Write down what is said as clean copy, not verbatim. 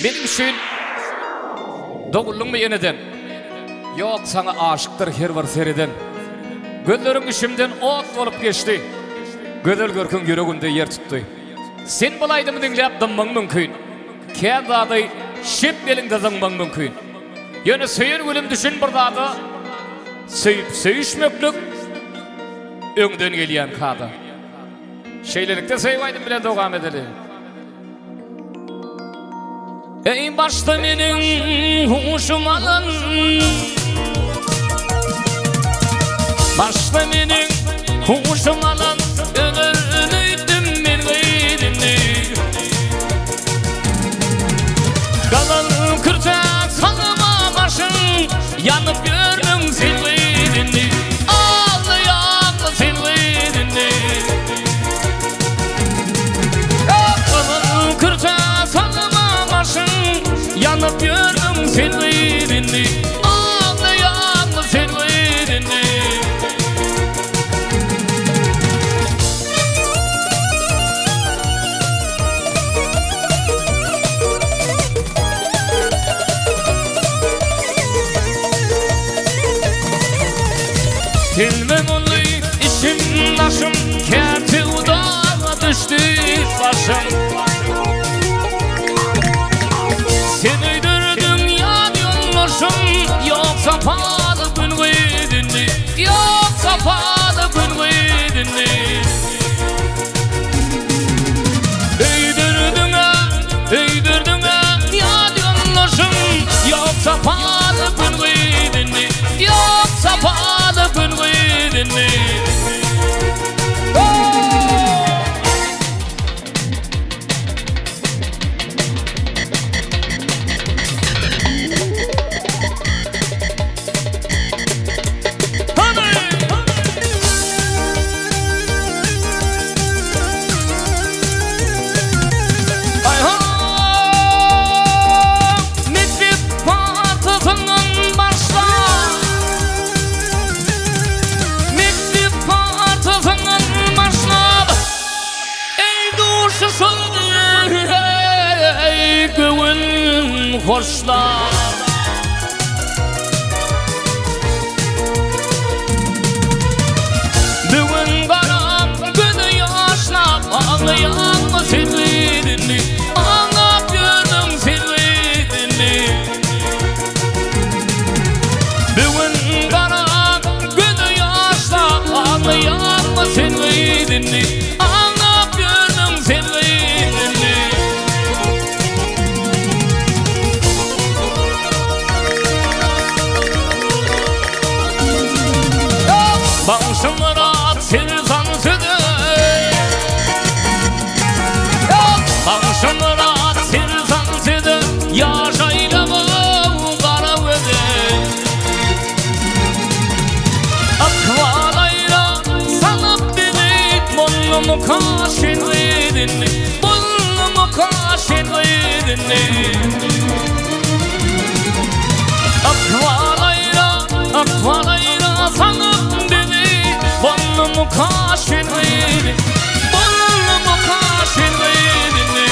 Benim için doğullun mu yeniden? Yok sana aşıktır her var seriden. Gözlerin işimden ot olup geçti. Gözel görkün yüreğinde yer tuttu. Sen bulaydımı dinleyip dınman mümkün. Kendi adı şip belinde zınman mümkün. Yönü söyün gülüm düşün burada. Söyüp söyüşmöklük öngden geliyen kadı. Şeylelikte söyvaydım bile devam edelim. Ey başta menin huşum alın, başta menin huşum alın, öldüm men gayrını. Kalan kırcak salma başın, yanıp gördüm sen gayrını. Ağlayan sen gayrını. Kalan kırcak salma başın, yanıp gördüm sen gayrını. Ağlayan sen gayrını. Bilmem onu işim başım, kerti udağa düştü başım. Sen öldürdün ya diyormuşum, yoksa pahalı gün veydinli, yoksa pahalı gün veydinli. Öldürdün ya diyormuşum, yoksa pahalı gün veydinli, yoksa pahalı gün veydinli. Hoşlar Düğün karam günü yaşlar, ağlayan mı sevdiğini, ağlap gördüm sevdiğini. Düğün karam günü yaşlar, ağlayan mı sevdiğini, ağlap gördüm sevdiğini. Bağışımlara silsan südü, bağışımlara silsan südü, yaşayla bu kara ödü. Akvalayla salıp dedi, bulnumu kaşin veydinli, bulnumu kaşin veydinli. Akvalayla salıp dedi, bulnumu kaşin veydinli, bulnumu kaşin veydinli.